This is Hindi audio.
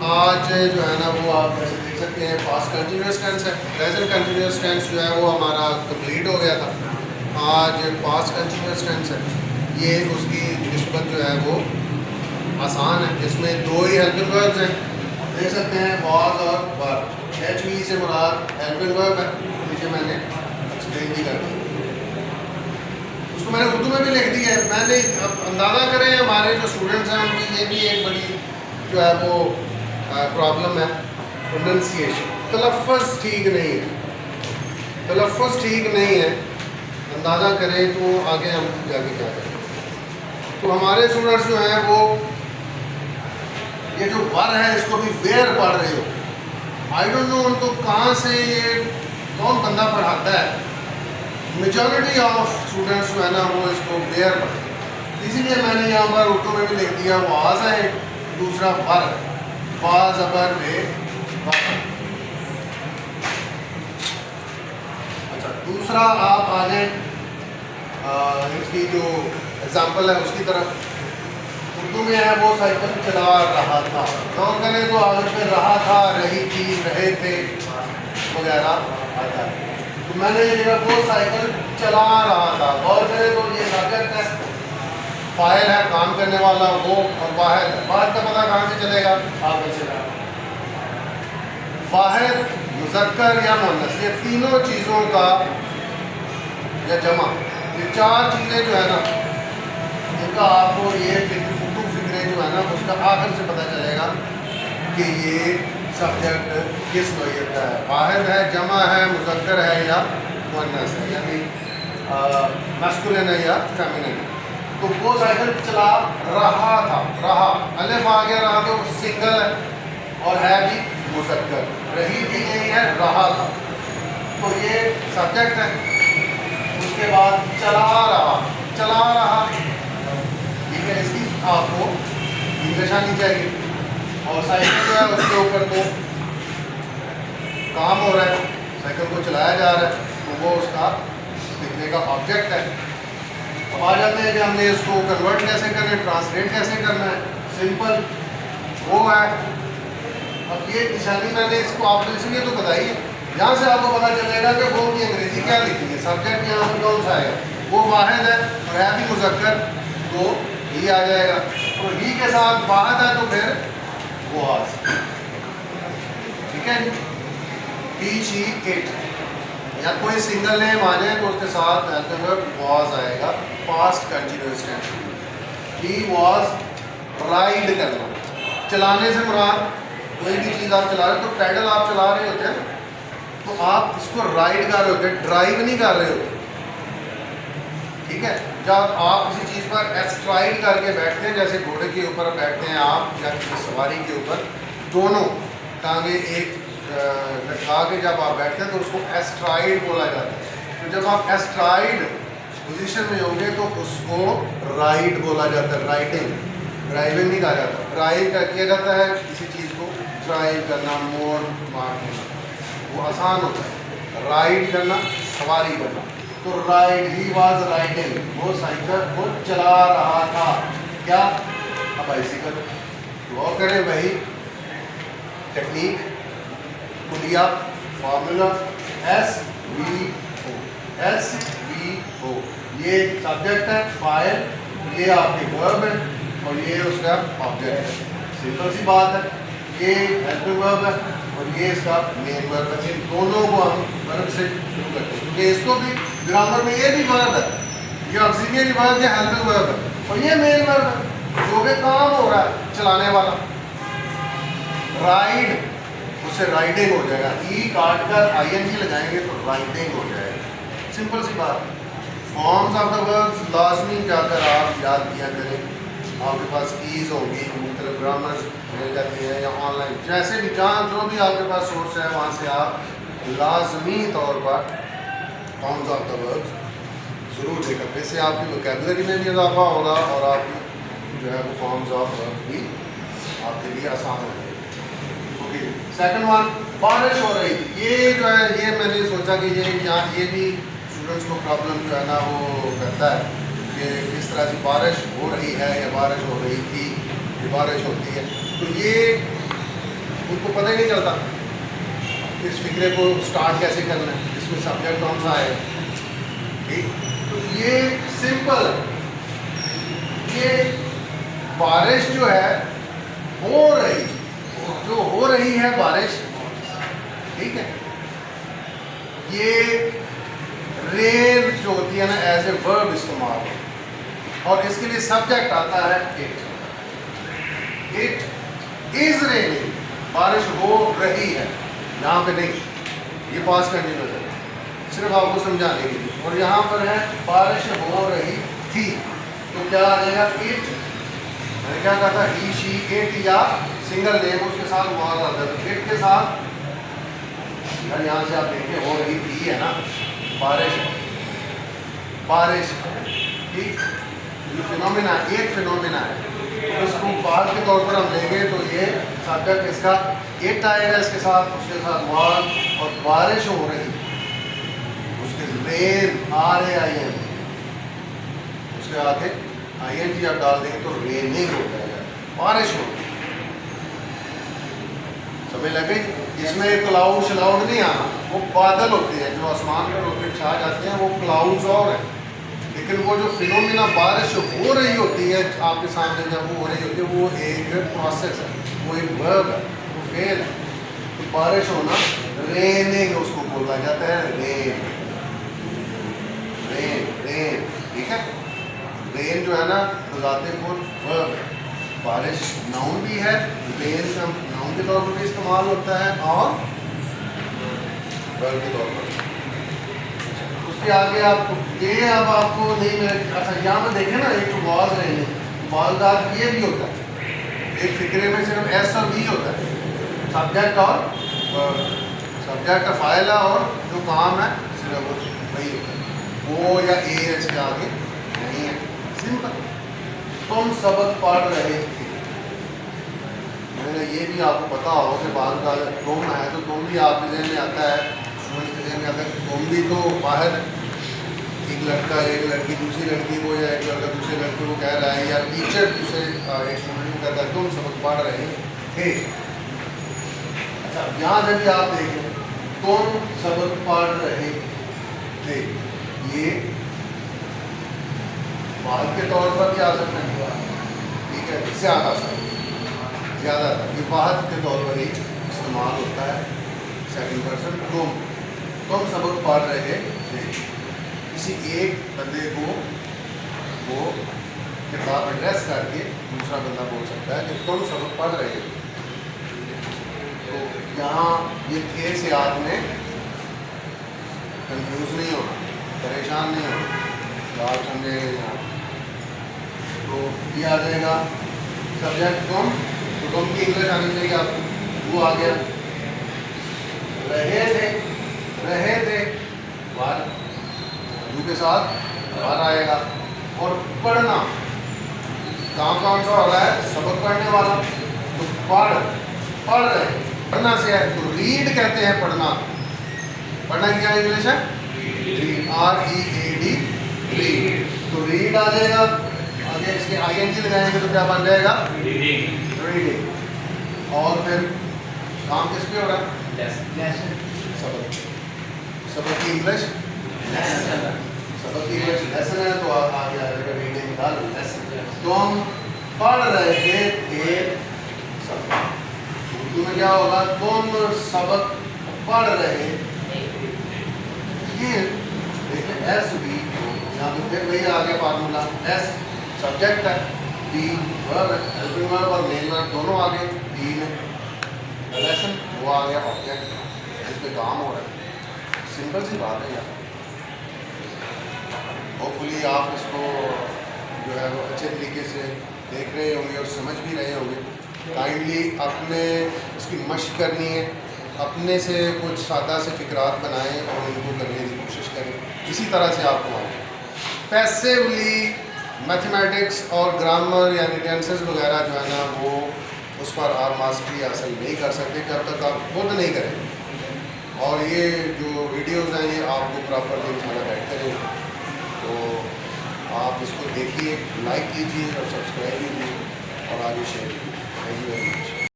आज जो है ना वो आप जैसे देख सकते हैं पास्ट कंटिन्यूस टेंस है। प्रेजेंट कंटिन्यूस टेंस जो है वो हमारा कंप्लीट हो गया था। आज पास्ट कंटिन्यूस टेंस है, ये उसकी निस्बत जो है वो आसान है। इसमें दो ही हेल्पिंग वर्ब्स हैं, देख सकते हैं वाज और वर। एच वी से मुराद हेल्पिंग वर्ब है, नीचे मैंने एक्सप्लेन भी कर दिया। उसको मैंने उर्दू में भी लिख दिया है। मैंने अब अंदाज़ा करें हमारे जो स्टूडेंट्स हैं उनकी ये भी एक बड़ी जो है वो प्रॉब्लम है, प्रोनंसिएशन। तलफ़्फ़ुज़ ठीक नहीं है, तलफ़्फ़ुज़ ठीक नहीं है। अंदाज़ा करें तो आगे हम जाके क्या करें। तो हमारे स्टूडेंट्स जो हैं वो ये जो वर है इसको भी वेयर पढ़ रहे हो। आई डोंट नो उनको कहाँ से ये कौन बंदा पढ़ाता है। मेजॉरिटी ऑफ स्टूडेंट्स जो है ना वो इसको वेयर पढ़ते हैं, इसीलिए मैंने यहाँ पर उर्दू में भी लिख दिया वाज है, दूसरा वर, वाज अबर वे वर। अच्छा, दूसरा आप आ जाए इसकी जो एग्जाम्पल है उसकी तरफ। उर्दू में है वो साइकिल चला रहा था, और करें तो आगे पे रहा था, रही थी, रहे थे वगैरह आता है। तो मैंने ये वो साइकिल चला रहा था, और करें तो ये सब्जेक्ट है, फाइल है काम करने वाला वो, और वाहिद है। बात का पता कहाँ से चलेगा, आप ऐसे वाहिद मुज़क्कर या मुअन्नस, ये तीनों चीज़ों का या जमा, ये चार चीज़ें जो है ना इनका आपको ये फिक्रे जो है ना उसका आखिर से पता चलेगा कि ये सब्जेक्ट किस नौइयत का है। वाहिद है, जमा है, मुज़क्कर है या मुअन्नस है, यानी मस्कुलिन है या फेमिनिन। तो वो साइकिल चला रहा था, रहा अलिफ आ गया, रहा तो सिंगल है और है भी मुज़क्कर, रही भी नहीं है, रहा था, तो ये सब्जेक्ट है। उसके बाद चला रहा, चला रहा, ठीक है, इसकी आपको इंग्लिश आनी चाहिए। और साइकिल जो है उसके ऊपर तो काम हो रहा है, साइकिल को चलाया जा रहा है, तो वो उसका लिखने का ऑब्जेक्ट है। अब आ जाते हैं कि हमने इसको कन्वर्ट कैसे करना है, ट्रांसलेट कैसे करना है। सिंपल वो है। अब ये निशानी मैंने इसको आपको इसलिए तो बताई है, यहाँ से आपको पता चलेगा कि वो की अंग्रेजी क्या लिखी है। सब्जेक्ट यहाँ पर कौन सा आएगा, वो वाहिद है और है भी मुज़क्कर, तो ही आ जाएगा। तो ही के साथ वाहिद है तो फिर वो आज, ठीक है। ही, शी, इट या कोई सिंगल नेम आ जाए तो उसके साथ हेल्पिंग वर्ब वाज आएगा, past continuous tense. He was ride करना, चलाने से मुराद कोई भी चीज़ आप चला रहे हो, तो पैडल आप चला रहे होते हैं तो आप इसको राइड कर रहे होते हैं, ड्राइव नहीं कर रहे होते, ठीक है। जब आप किसी चीज़ पर एस्ट्राइड करके बैठते हैं, जैसे घोड़े के ऊपर बैठते हैं आप या किसी सवारी के ऊपर, दोनों टांगे एक लटका के जब आप बैठते हैं तो उसको एस्ट्राइड बोला जाता है। तो जब आप एस्ट्राइड पोजीशन में होंगे तो उसको राइड बोला जाता है, राइडिंग, ड्राइविंग नहीं कहा जाता। ड्राइव का किया जाता है किसी चीज़ को ड्राइव करना, मोड़ मारना, वो आसान होता है। राइड करना, सवारी करना, तो राइड, ही वाज राइडिंग, वो साइकिल को चला रहा था, क्या, बाइसिकल। तो और करें वही टेक्निक, कुलिया, formula, S V O, S V O, ये सब्जेक्ट है, फाइल, ये आपके वर्ब है और ये उसका ऑब्जेक्ट है। सिंपल सी बात है, ये हेल्पिंग वर्ब है और ये इसका मेन वर्ब है। इन दोनों को हम वर्ब से शुरू करते हैं क्योंकि इसको भी ग्रामर में ये भी वर्ब है, ये ऑक्सिलियरी वर्ब है, हेल्पिंग वर्ब है और ये मेन वर्ब है, जो भी काम हो रहा है चलाने वाला। राइड, उससे राइडिंग हो जाएगा, ई काट कर आईएनजी लगाएंगे तो राइडिंग हो जाएगा। सिंपल सी बात। फॉर्म्स ऑफ द वर्ब्स लाजमी जाकर आप याद किया करें, आपके पास कीज़ होंगी, मुख्तलिफ ग्रामर मिल जाती है या ऑनलाइन, जैसे भी जहाँ जो भी आपके पास सोर्स है वहाँ से आप लाजमी तौर पर फॉर्म्स ऑफ द वर्ब्स ज़रूर देखा। इससे आपकी वोकैबुलरी में भी इजाफा होगा और आपकी जो है वो फॉर्म्स ऑफ वर्ब्स भी आपके लिए आसान हो जाएगी। ओके, सेकंड वन, बारिश हो रही थी। ये जो है ये मैंने सोचा कि ये भी स्टूडेंट्स को प्रॉब्लम जो है ना वो करता है कि किस तरह से बारिश हो रही है या बारिश हो रही थी, ये बारिश होती है। तो ये उनको पता ही नहीं चलता इस फिक्रे को स्टार्ट कैसे करना है, इसमें सब्जेक्ट कौन सा है। ठीक, तो ये सिंपल, ये बारिश जो है हो रही, जो हो रही है बारिश, ठीक है, ये रेन जो होती है ना एज ए वर्ब इस्तेमाल हो, और इसके लिए सब्जेक्ट आता है इट इज रेनिंग, बारिश हो रही है, यहाँ पे नहीं, ये पास कंटिन्यूस है सिर्फ आपको समझाने के लिए। और यहाँ पर है बारिश हो रही थी, तो क्या आ जाएगा इट, मैंने क्या कहा था ही शी इट, या सिंगल नेम उसके साथ वाज आता है, तो इट के साथ यार यहाँ से आप देखिए हो रही थी है ना, बारिश, बारिश, ठीक, ये फिनोमिना, एक फिनोमिना है, तो इसको बात के तौर पर हम लेंगे तो ये सब्जेक्ट इसका इट आएगा, इसके साथ उसके साथ वाज, और बारिश हो रही, उसके रेन RAIN, उसके आगे ING आप डाल देंगे तो रेनिंग हो जाएगा, बारिश हो, समझ लगे। इसमें क्लाउड शलाउड नहीं आना, वो बादल होते हैं जो आसमान पर होते छा जाते हैं, वो क्लाउड्स और है, लेकिन वो जो फिनोमिना बारिश हो रही होती है आपके सामने, जब वो हो रही होती है, वो एक प्रोसेस है, वो एक वर्ब है, वो फेल है। तो बारिश होना रेनिंग उसको बोला जाता है, रेन, रेन, रेन, ठीक है। रेन जो है ना बजाते को वर्ब है, बारिश नाउन भी है, रेन का नाउन के तौर पर भी इस्तेमाल होता है और वर्ब के तौर पर। उसके आगे आपको ये, अब आपको नहीं मिले, अच्छा यहाँ पर देखें ना, एक वाज रेनिंग, वाज़दात ये भी होता है, एक फिक्रे में सिर्फ एस और वी होता है, सब्जेक्ट और सब्जेक्ट फाइल और जो काम है सिर्फ वही होता है, वो या ए इसके आगे नहीं है, सिंपल। तुम सबक पढ़ रहे थे, मैंने ये भी आपको पता हो कि बात का तुम है तो तुम भी आपके जहन में आता है, स्टूडेंट के जहन में आता है, तुम भी तो बाहर, एक लड़का एक लड़की दूसरी लड़की को, या एक लड़का दूसरे लड़के को कह रहा है, या टीचर दूसरे एक स्टूडेंट को कहता है तुम सबक पढ़ रहे थे। अच्छा यहाँ से भी आप देखें, तुम सबक पढ़ रहे थे, ये बात के तौर पर भी आ सकता है, ठीक है, ज़्यादा ये बात के तौर पर ही इस्तेमाल होता है, सेकंड पर्सन तुम सबक पढ़ रहे थे, किसी एक बंदे को वो किताब एड्रेस करके दूसरा बंदा बोल सकता है कि तुम सबक पढ़ रहे थे। तो यहाँ ये थे से आपने कंफ्यूज नहीं होना, परेशान नहीं होना, तो आप समझेंगे यहाँ। तो ये आ जाएगा सब्जेक्ट तुम, तो तुम की इंग्लिश आनी चाहिए आपको, वो आ गया, रहे थे बार यू के साथ बार आएगा, और पढ़ना काम कौन सा हो रहा है, सबक पढ़ने वाला, तो पढ़ रहे, पढ़ना से है तो रीड कहते हैं, पढ़ना क्या इंग्लिश है, READ, रीड, तो रीड आ जाएगा, आगे इसके ING लगाएंगे तो क्या बन जाएगा, रीडिंग, और फिर काम किस पे हो रहा है, सबक की इंग्लिश, सबक की इंग्लिश लेसन है, तो आगे आ जाएगा रीडिंग डाल लेसन। तुम पढ़ रहे थे सबक, उर्दू में क्या होगा, तुम सबक पढ़ रहे, ये देखिए एस भी यहाँ पे फिर वही आ गया फार्मूला, एस सब्जेक्ट है, बी वर्ब, हेल्पिंग वर्ब और मेन वर्ब दोनों आ गए, बी में लेसन, वो आ गया ऑब्जेक्ट, इस पे काम हो रहा है, सिंपल सी बात है यार। होपफुली आप इसको जो है वो अच्छे तरीके से देख रहे होंगे और समझ भी रहे होंगे। काइंडली अपने इसकी मशक करनी है, अपने से कुछ सादा से फिक्रात बनाएं और उनको करने की कोशिश करें, इसी तरह से आपको आए। पैसिवली मैथमेटिक्स और ग्रामर यानी टेंसेस वगैरह जो है ना वो उस पर आप मास्टरी हासिल नहीं कर सकते जब तक आप खुद नहीं करें। और ये जो वीडियोज़ हैं ये आपको प्रॉपरली इंशाल्लाह गाइड करेंगे, तो आप इसको देखिए, लाइक कीजिए और सब्सक्राइब कीजिए और आगे शेयर कीजिए। Thank you very much.